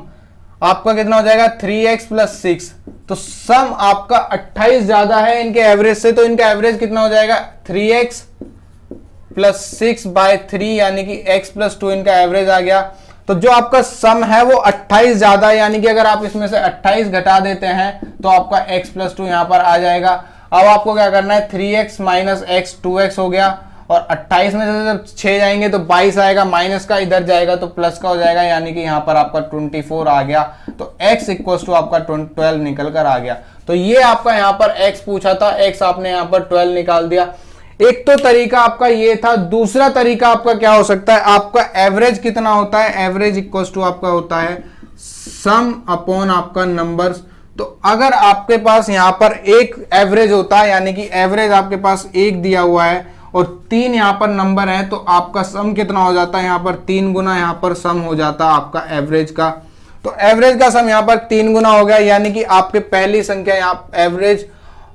आपका कितना हो जाएगा 3x + 6, तो सम आपका 28 ज्यादा है इनके एवरेज से, तो इनका एवरेज कितना हो जाएगा 3x + 6/3, यानी कि x+2 इनका एवरेज आ गया। तो जो आपका सम है वो 28 ज्यादा है, यानी कि अगर आप इसमें से 28 घटा देते हैं तो आपका x+2 यहां पर आ जाएगा। अब आपको क्या करना है, 3x - x 2x हो गया, और 28 में से जब 6 जाएंगे तो 22 आएगा, माइनस का इधर जाएगा तो प्लस का हो जाएगा, यानी कि यहां पर आपका 24 आ गया। तो x = आपका 12 निकल कर आ गया। तो ये आपका यहां पर x पूछा था, x आपने यहां पर 12 निकाल दिया। एक तो तरीका आपका ये था। दूसरा तरीका आपका क्या हो सकता है, आपका एवरेज कितना होता है, एवरेज = आपका होता है सम अपॉन आपका नंबर्स। तो अगर आपके पास यहां पर एक एवरेज होता है, यानी कि एवरेज आपके पास 1 दिया हुआ है और 3 यहां पर नंबर है, तो आपका सम कितना हो जाता है, यहां पर 3 गुना यहां पर सम हो जाता है आपका एवरेज का। तो एवरेज का सम यहां पर 3 गुना हो गया, यानी कि आपके पहली संख्या यहाँ एवरेज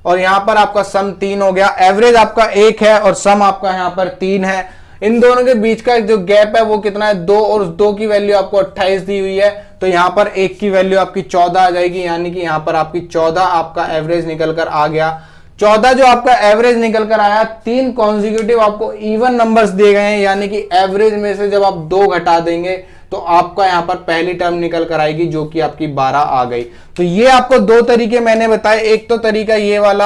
और यहां पर आपका सम 3 हो गया। एवरेज आपका 1 है और सम आपका यहां पर 3 है। इन दोनों के बीच का जो गैप है वो कितना है, 2, और 2 की वैल्यू आपको 28 दी हुई है, तो यहां पर 1 की वैल्यू आपकी 14 आ जाएगी, यानी कि यहां पर आपकी 14 आपका एवरेज निकल कर आ गया। 14 जो आपका एवरेज निकल कर आया, 3 कॉन्जिक्यूटिव आपको इवन नंबर्स दिए गए हैं, यानी कि एवरेज में से जब आप 2 घटा देंगे तो आपका यहां पर पहली टर्म निकल कर आएगी, जो कि आपकी 12 आ गई। तो ये आपको 2 तरीके मैंने बताए। एक तो तरीका ये वाला,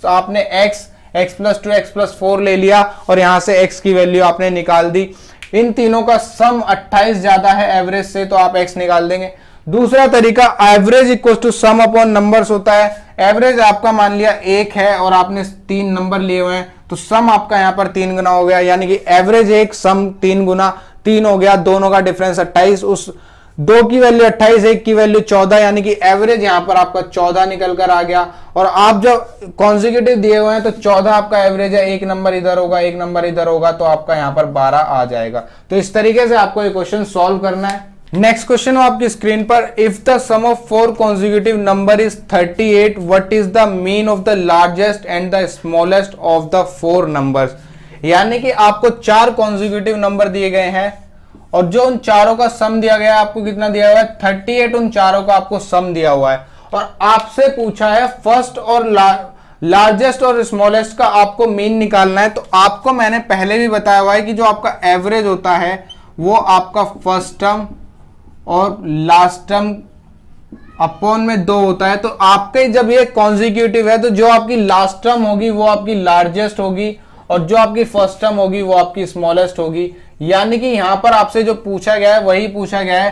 आपने x+2 x+4 ले लिया और यहां से x की वैल्यू आपने निकाल दी। इन तीनों का सम 28 ज्यादा है एवरेज से, तो आप x निकाल देंगे। दूसरा तरीका एवरेज = सम अपॉन नंबर्स होता है। एवरेज आपका मान लिया 1 है और आपने 3 नंबर लिए हुए हैं, तो सम आपका यहां पर 3 गुना हो गया, यानी कि एवरेज 1 सम 3 गुना 3 हो गया। दोनों का डिफरेंस 28, उस 2 की वैल्यू 28, 1 की वैल्यू 14, यानी कि एवरेज यहां पर आपका 14 निकल कर आ गया। और आप जब कॉन्जिक्यूटिव दिए हुए हैं तो 14 आपका एवरेज है, 1 नंबर इधर होगा, 1 नंबर इधर होगा, तो आपका यहां पर 12 आ जाएगा। तो इस तरीके से आपको ये क्वेश्चन सॉल्व करना है। नेक्स्ट क्वेश्चन आपकी स्क्रीन पर, if the sum of 4 consecutive number is 38, what is the mean of the largest and the smallest of the 4 numbers. यानी कि आपको 4 कॉन्जिक्यूटिव नंबर दिए गए हैं और जो उन चारों का सम दिया गया है, आपको कितना दिया हुआ है 38, उन चारों का आपको सम दिया हुआ है और आपसे पूछा है फर्स्ट और लार्जेस्ट और स्मॉलेस्ट का आपको मीन निकालना है। तो आपको मैंने पहले भी बताया हुआ है कि जो आपका एवरेज होता है वो आपका फर्स्ट टर्म और लास्ट टर्म अपॉन में 2 होता है। तो आपके जब ये कॉन्जिक्यूटिव है तो जो आपकी लास्ट टर्म होगी वो आपकी लार्जेस्ट होगी और जो आपकी फर्स्ट टर्म होगी वो आपकी स्मॉलेस्ट होगी। यानी कि यहां पर आपसे जो पूछा गया है वही पूछा गया है,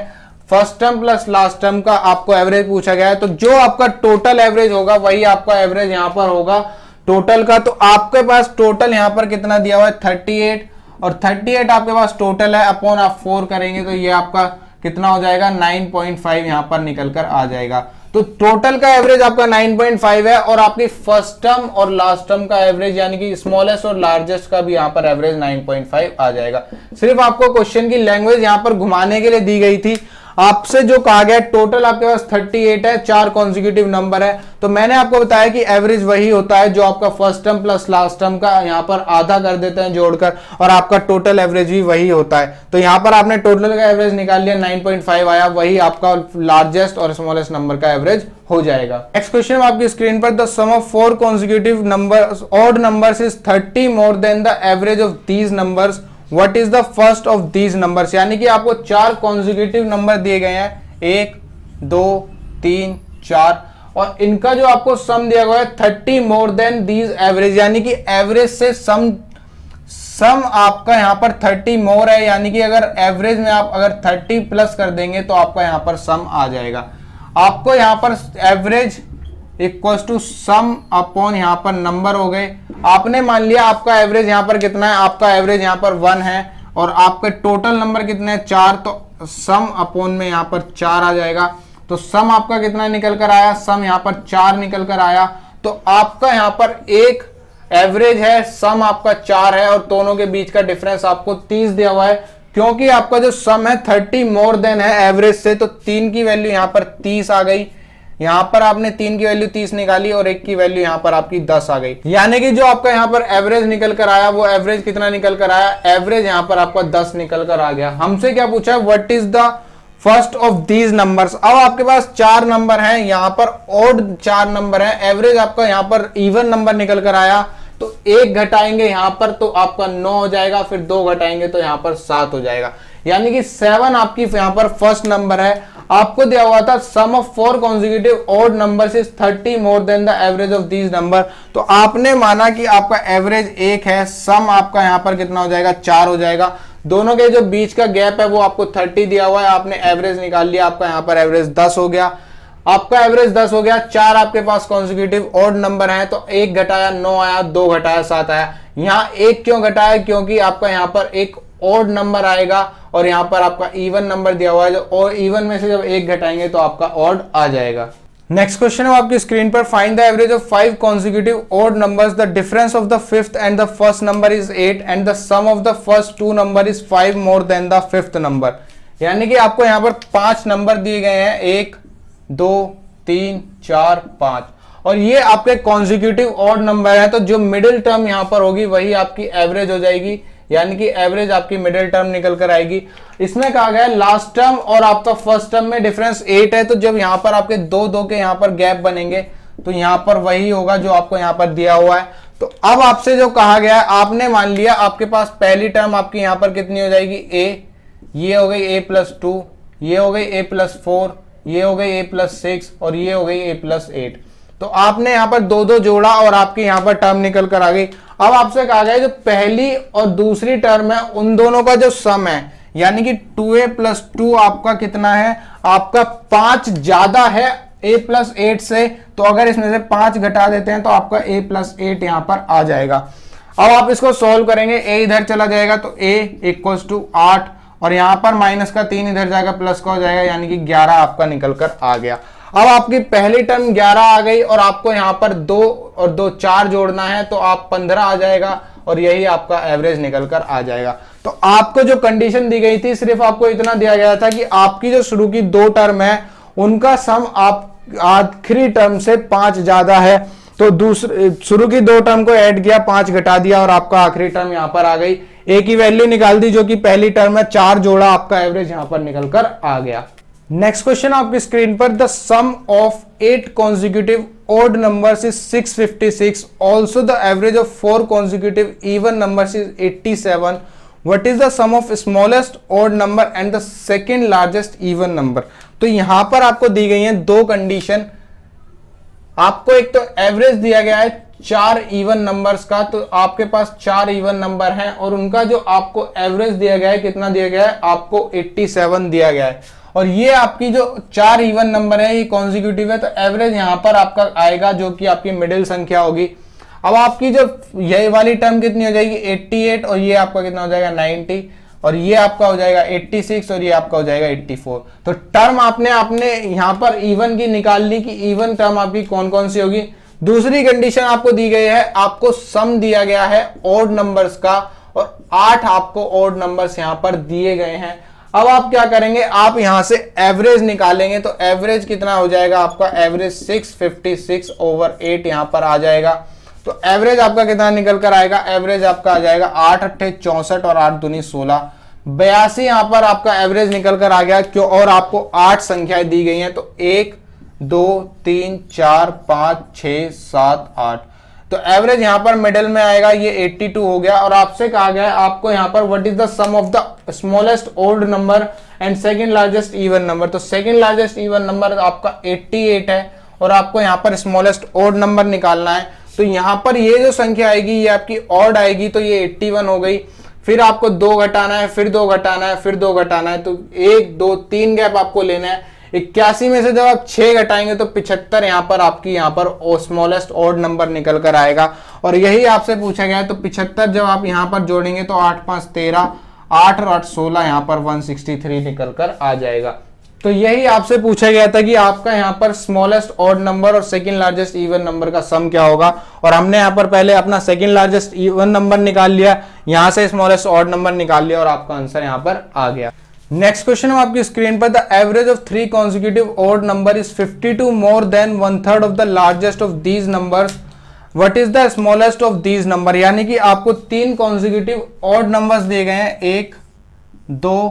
first term plus last term का आपको एवरेज पूछा गया है। तो जो आपका टोटल एवरेज होगा वही आपका एवरेज यहां पर होगा टोटल का। तो आपके पास टोटल यहां पर कितना दिया हुआ है 38, और 38 आपके पास टोटल है, अपॉन आप 4 करेंगे तो ये आपका कितना हो जाएगा 9.5 यहां पर निकल कर आ जाएगा। तो टोटल का एवरेज आपका 9.5 है और आपकी फर्स्ट टर्म और लास्ट टर्म का एवरेज यानी कि स्मॉलेस्ट और लार्जेस्ट का भी यहां पर एवरेज 9.5 आ जाएगा। सिर्फ आपको क्वेश्चन की लैंग्वेज यहां पर घुमाने के लिए दी गई थी। आपसे जो कहा गया टोटल आपके पास 38 है, 4 कॉन्जिक्यूटिव नंबर है, तो मैंने आपको बताया कि एवरेज वही होता है जो आपका first term plus last term का यहां पर आधा कर देते हैं जोड़कर, और आपका टोटल एवरेज भी वही होता है। तो यहां पर आपने टोटल का एवरेज निकाल लिया, 9.5 आया, वही आपका लार्जेस्ट और स्मॉलेस्ट नंबर का एवरेज हो जाएगा। नेक्स्ट क्वेश्चन आपकी स्क्रीन पर, the sum of 4 consecutive numbers odd numbers is 30 more than the average of these numbers, what is the first of these numbers. यानी कि आपको 4 कॉन्जिक्यूटिव नंबर दिए गए हैं, 1 2 3 4, और इनका जो आपको सम दिया गया है 30 मोर देन दीज एवरेज, यानी कि एवरेज से सम आपका यहां पर 30 मोर है, यानी कि अगर एवरेज में आप अगर 30 प्लस कर देंगे तो आपका यहां पर सम आ जाएगा। आपको यहां पर average equal to sum upon यहाँ पर नंबर हो गए। आपने मान लिया आपका एवरेज यहाँ पर कितना है, आपका एवरेज यहाँ पर 1 है और आपके टोटल नंबर कितने हैं 4, तो सम अपॉन में यहाँ पर 4 आ जाएगा। तो सम आपका कितना निकल कर आया, सम यहाँ पर 4 निकल कर आया। तो आपका यहाँ पर एक एवरेज है, सम आपका 4 है और दोनों के बीच का डिफरेंस आपको 30 दिया हुआ है। क्योंकि आपका जो सम है 30 मोर देन है एवरेज से, तो 3 की वैल्यू यहाँ पर 30 आ गई। यहाँ पर आपने 3 की वैल्यू 30 निकाली और 1 की वैल्यू यहाँ पर आपकी 10 आ गई। यानी कि जो आपका यहाँ पर एवरेज निकल कर आया वो एवरेज कितना निकल कर आया, एवरेज यहाँ पर आपका 10 निकल कर आ गया। हमसे क्या पूछा है, what is the first of these numbers. अब आपके पास 4 नंबर हैं, यहाँ पर ऑड 4 नंबर है, एवरेज आपका यहाँ पर इवन नंबर निकल कर आया। तो 1 घटाएंगे यहाँ पर तो आपका 9 हो जाएगा, फिर 2 घटाएंगे तो यहाँ पर 7 हो जाएगा। यानी कि 7 आपकी यहाँ पर फर्स्ट नंबर है। आपको दिया हुआ था sum of 4 consecutive odd numbers is 30 more than the average of these number. तो आपने माना कि आपका एवरेज 1 है, सम आपका यहाँ पर कितना हो जाएगा 4 हो जाएगा। दोनों के जो बीच का गैप है वो आपको 30 दिया हुआ है, आपने एवरेज निकाल लिया, आपका यहाँ पर एवरेज 10 हो गया। आपका एवरेज 10 हो गया, 4 आपके पास कॉन्जिक्यूटिव ऑड नंबर है, तो 1 घटाया 9 आया, 2 घटाया 7 आया। यहाँ 1 क्यों घटाया, क्योंकि आपका यहाँ पर एक ऑड नंबर आएगा और यहाँ पर आपका इवन नंबर दिया हुआ है, जो इवन में से जब 1 घटाएंगे तो आपका ऑड आ जाएगा। नेक्स्ट क्वेश्चन है आपकी स्क्रीन पर, find the average of 5 consecutive odd numbers, the difference of the fifth and the first number is 8 and the sum of the first 2 number is 5 more than the fifth number. यानी कि आपको यहाँ पर 5 नंबर दिए गए हैं, 1 2 3 4 5, और ये आपके कॉन्जिक्यूटिव ऑड नंबर है। तो जो मिडिल टर्म यहाँ पर होगी वही आपकी एवरेज हो जाएगी, यानी कि एवरेज आपकी मिडिल टर्म निकल कर आएगी। इसमें कहा गया लास्ट टर्म और आपका फर्स्ट टर्म में डिफरेंस 8 है, तो जब यहाँ पर आपके 2 के यहाँ पर गैप बनेंगे तो यहाँ पर वही होगा जो आपको यहाँ पर दिया हुआ है। तो अब आपसे जो कहा गया है, आपने मान लिया आपके पास पहली टर्म आपकी यहाँ पर कितनी हो जाएगी, a, ये हो गई a+2, ये हो गई a+4, ये हो गई a+6 और ये हो गई a+8। तो आपने यहाँ पर 2 जोड़ा और आपकी यहाँ पर टर्म निकल कर आ गई। अब आपसे कहा गया जो पहली और दूसरी टर्म है उन दोनों का जो सम है, यानी कि 2a+2 आपका कितना है, आपका 5 ज्यादा है a+8 से। तो अगर इसमें से 5 घटा देते हैं तो आपका a+8 यहाँ पर आ जाएगा। अब आप इसको सॉल्व करेंगे, a इधर चला जाएगा तो a = 8 और यहाँ पर -3 इधर जाएगा, प्लस का हो जाएगा, यानी कि 11 आपका निकल कर आ गया। अब आपकी पहली टर्म 11 आ गई और आपको यहाँ पर 2 और 2 4 जोड़ना है तो आप 15 आ जाएगा और यही आपका एवरेज निकल कर आ जाएगा। तो आपको जो कंडीशन दी गई थी, सिर्फ आपको इतना दिया गया था कि आपकी जो शुरू की 2 टर्म है उनका सम आप आखिरी टर्म से 5 ज्यादा है, तो दूसरे शुरू की 2 टर्म को ऐड किया, 5 घटा दिया और आपका आखिरी टर्म यहाँ पर आ गई। a की वैल्यू निकाल दी जो कि पहली टर्म है, 4 जोड़ा, आपका एवरेज यहाँ पर निकल कर आ गया। नेक्स्ट क्वेश्चन आपकी स्क्रीन पर, the sum of 8 consecutive odd numbers is 656, also the average of 4 consecutive even numbers is 87, what is the sum of smallest odd number and the second largest even number. तो यहां पर आपको दी गई है 2 कंडीशन। आपको एक तो एवरेज दिया गया है 4 इवन नंबर्स का, तो आपके पास 4 इवन नंबर हैं और उनका जो आपको एवरेज दिया गया है, कितना दिया गया है, आपको 87 दिया गया है। और ये आपकी जो 4 इवन नंबर है ये कॉन्जिक्यूटिव है, तो एवरेज यहां पर आपका आएगा जो कि आपकी मिडिल संख्या होगी। अब आपकी जो ये वाली टर्म कितनी हो जाएगी, 88, और ये आपका कितना हो जाएगा 90, और ये आपका हो जाएगा 86 और ये आपका हो जाएगा 84। तो टर्म आपने यहां पर इवन की निकाल ली कि इवन टर्म आपकी कौन कौन सी होगी। दूसरी कंडीशन आपको दी गई है, आपको सम दिया गया है ऑड नंबर्स का और 8 आपको ऑड नंबर्स यहां पर दिए गए हैं। अब आप क्या करेंगे, आप यहां से एवरेज निकालेंगे, तो एवरेज कितना हो जाएगा आपका, एवरेज 656/8 यहां पर आ जाएगा। तो एवरेज आपका कितना निकल कर आएगा, एवरेज आपका आ जाएगा 8 8 64 और 8 दूनी 16, 82 यहां पर आपका एवरेज निकल कर आ गया। क्यों, और आपको 8 संख्याएं दी गई हैं, तो 1 2 3 4 5 6 7 8, तो एवरेज यहां पर मिडिल में आएगा, ये 82 हो गया। और आपसे कहा गया है आपको यहां पर what is the sum of the smallest old number and second largest even number. तो सेकंड लार्जेस्ट इवन नंबर आपका 88 है और आपको यहां पर स्मॉलेस्ट ओड नंबर निकालना है। तो यहां पर ये जो संख्या आएगी ये आपकी ऑड आएगी, तो ये 81 हो गई। फिर आपको 2 घटाना है, फिर 2 घटाना है, फिर 2 घटाना है, तो 1 2 3 गैप आपको लेना है। 81 में से जब आप 6 घटाएंगे तो 75 यहाँ पर आपकी यहाँ पर स्मॉलेस्ट ऑड नंबर निकल कर आएगा। और यही आपसे पूछा गया है, तो 75 जब आप यहाँ पर जोड़ेंगे तो 8 5 13, 8 और 8 16, यहाँ पर 163 निकल कर आ जाएगा। तो यही आपसे पूछा गया था कि आपका यहाँ पर स्मॉलेस्ट ऑड नंबर और सेकंड लार्जेस्ट इवन नंबर का सम क्या होगा, और हमने यहाँ पर पहले अपना सेकंड लार्जेस्ट इवन नंबर निकाल लिया, यहाँ से स्मॉलेस्ट ऑड नंबर निकाल लिया और आपका आंसर यहाँ पर आ गया। नेक्स्ट क्वेश्चन है आपकी स्क्रीन पर, the average of 3 consecutive odd number is 52 more than 1/3 of the largest of these numbers, what is the smallest of these number. यानी कि आपको 3 कॉन्जिक्यूटिव ऑड नंबर्स दिए गए हैं, 1 2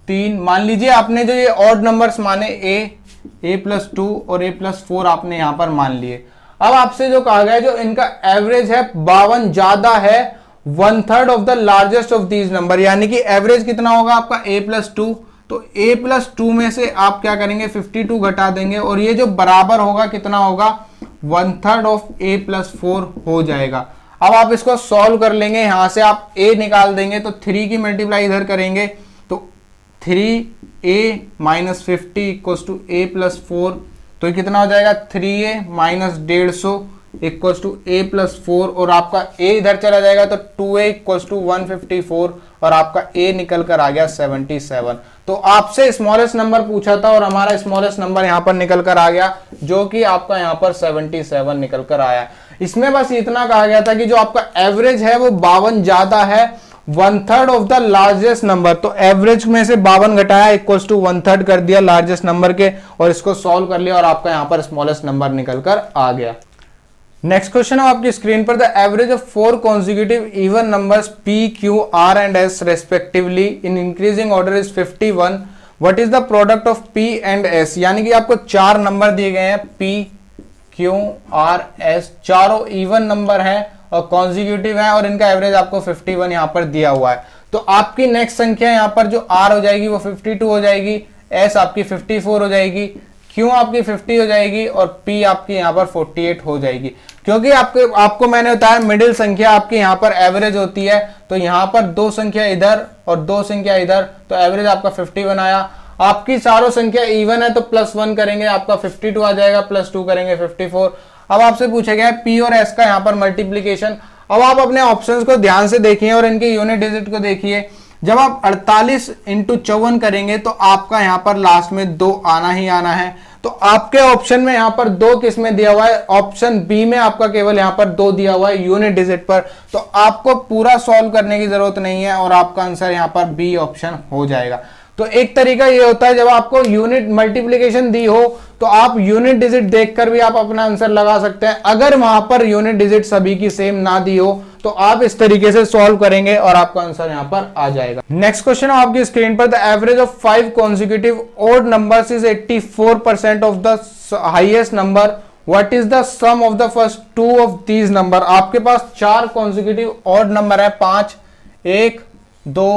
3। मान लीजिए आपने जो ये ऑड नंबर्स माने a+2 और a+4 आपने यहां पर मान लिए। अब आपसे जो कहा गया है जो इनका एवरेज है 52 ज्यादा है 1/3 of the largest of these number, यानी कि एवरेज कितना होगा आपका a+2, तो a+2 में से आप क्या करेंगे 52 घटा देंगे और ये जो बराबर होगा कितना होगा 1/3 ऑफ a+4 हो जाएगा। अब आप इसको सॉल्व कर लेंगे, यहां से आप a निकाल देंगे तो 3 की मल्टीप्लाई इधर करेंगे तो 3a - 50 इक्वल्स टू a+4, तो ये कितना हो जाएगा 3a - 150 इक्वल्स टू a+4 और आपका a इधर चला जाएगा तो 2a इक्वल्स टू 154 और आपका a निकल कर आ गया 77। तो आपसे स्मॉलेस्ट नंबर पूछा था और हमारा स्मॉलेस्ट नंबर यहां पर निकल कर आ गया जो कि आपका यहां पर 77 निकल कर आया। इसमें बस इतना कहा गया था कि जो आपका एवरेज है वो 52 ज्यादा है 1/3 ऑफ द लार्जेस्ट नंबर, तो एवरेज में से 52 घटाया इक्वल्स टू 1/3 कर दिया लार्जेस्ट नंबर के और इसको सॉल्व कर लिया और आपका यहां पर स्मॉलेस्ट नंबर निकल कर आ गया। नेक्स्ट क्वेश्चन है आपकी स्क्रीन पर, the average of 4 consecutive even numbers p, q, r and s respectively in increasing order is 51, what is the product of p and s। यानी कि आपको 4 नंबर दिए गए हैं p, q, r, s, चारों इवन नंबर हैं और कॉन्जिक्यूटिव है और इनका एवरेज आपको 51 यहां पर दिया हुआ है। तो आपकी नेक्स्ट संख्या यहां पर जो r हो जाएगी वो 52 हो जाएगी, s आपकी 54 हो जाएगी, q आपकी 50 हो जाएगी और p आपकी यहां पर 48 हो जाएगी। क्योंकि आपको मैंने बताया मिडिल संख्या आपकी यहां पर एवरेज होती है, तो यहां पर 2 संख्या इधर और 2 संख्या इधर, तो एवरेज आपका 51 आया। आपकी चारों संख्या इवन है तो +1 करेंगे आपका 52 आ जाएगा, +2 करेंगे 54। अब आपसे पूछा गया है p और s का यहां पर मल्टीप्लीकेशन। अब आप अपने ऑप्शंस को ध्यान से देखिए और इनके यूनिट डिजिट को देखिए। जब आप 48 × 54 करेंगे तो आपका यहां पर लास्ट में 2 आना ही आना है। तो आपके ऑप्शन में यहां पर 2 किस में दिया हुआ है, ऑप्शन बी में आपका केवल यहां पर 2 दिया हुआ है यूनिट डिजिट पर, तो आपको पूरा सॉल्व करने की जरूरत नहीं है और आपका आंसर यहां पर बी ऑप्शन हो जाएगा। तो एक तरीका ये होता है जब आपको यूनिट मल्टीप्लिकेशन दी हो तो आप यूनिट डिजिट देखकर भी आप अपना आंसर लगा सकते हैं। अगर वहां पर यूनिट डिजिट सभी की सेम ना दी हो तो आप इस तरीके से सॉल्व करेंगे और आपका आंसर यहां पर आ जाएगा। नेक्स्ट क्वेश्चन है आपकी स्क्रीन पर, the average of 5 consecutive odd numbers is 84% of the highest number, what is the sum of the first 2 of these number. आपके पास 4 कॉन्जिक्यूटिव ऑड नंबर है 5, 1 2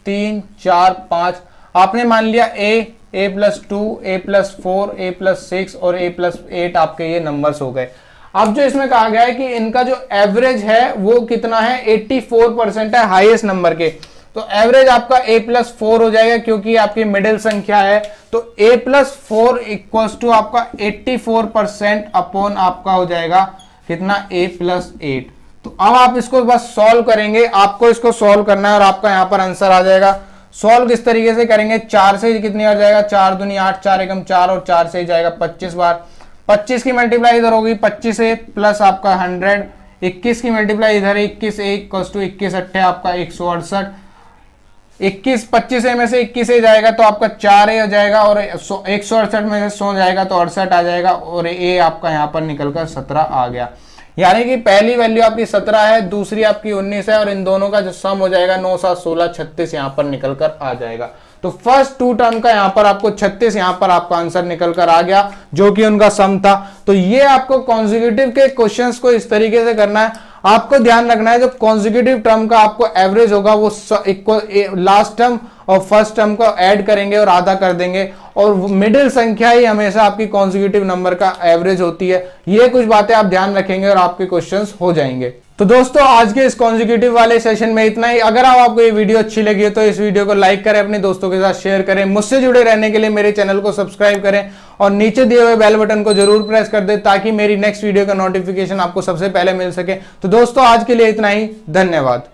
3 4 5। आपने मान लिया a+2, a+4, a+6 और a+8 आपके ये नंबर्स हो गए। अब जो इसमें कहा गया है कि इनका जो एवरेज है वो कितना है 84% है हाईएस्ट नंबर के, तो एवरेज आपका a+4 हो जाएगा क्योंकि आपकी मिडिल संख्या है, तो a+4 इक्वल्स टू आपका 84% अपॉन आपका हो जाएगा कितना a+8। तो अब आप इसको बस सॉल्व करेंगे, आपको इसको सॉल्व करना है और आपका यहां पर आंसर आ जाएगा। सॉल्व किस तरीके से करेंगे, 4 से कितनी आ जाएगा 4 दूनी 8, 4 एकम 4 और 4 से जाएगा 25 बार, 25 की मल्टीप्लाई इधर होगी 25 से प्लस आपका 100, 21 की मल्टीप्लाई इधर 21 इक्वल्स टू 21 अट्ठे आपका 168, 21 25 में से 21 से जाएगा तो आपका 4 हो जाएगा और 168 में से 100 जाएगा तो 68 आ जाएगा और ए आपका यहाँ पर निकलकर 17 आ गया। यानी कि पहली वैल्यू आपकी 17 है, दूसरी आपकी 19 है और इन दोनों का जो सम हो जाएगा 9 7 16 36 यहाँ पर निकल कर आ जाएगा। तो फर्स्ट 2 टर्म का यहाँ पर आपको 36 यहाँ पर आपका आंसर निकल कर आ गया जो कि उनका सम था। तो ये आपको कॉन्जिक्यूटिव के क्वेश्चंस को इस तरीके से करना है। आपको ध्यान रखना है जो कॉन्जिक्यूटिव टर्म का आपको एवरेज होगा वो लास्ट टर्म और फर्स्ट टर्म को ऐड करेंगे और आधा कर देंगे और मिडिल संख्या ही हमेशा आपकी कॉन्जिक्यूटिव नंबर का एवरेज होती है। ये कुछ बातें आप ध्यान रखेंगे और आपके क्वेश्चंस हो जाएंगे। तो दोस्तों आज के इस कॉन्जिक्यूटिव वाले सेशन में इतना ही। अगर आपको ये वीडियो अच्छी लगी है तो इस वीडियो को लाइक करें, अपने दोस्तों के साथ शेयर करें, मुझसे जुड़े रहने के लिए मेरे चैनल को सब्सक्राइब करें और नीचे दिए हुए बेल बटन को जरूर प्रेस कर दें ताकि मेरी नेक्स्ट वीडियो का नोटिफिकेशन आपको सबसे पहले मिल सके। तो दोस्तों आज के लिए इतना ही, धन्यवाद।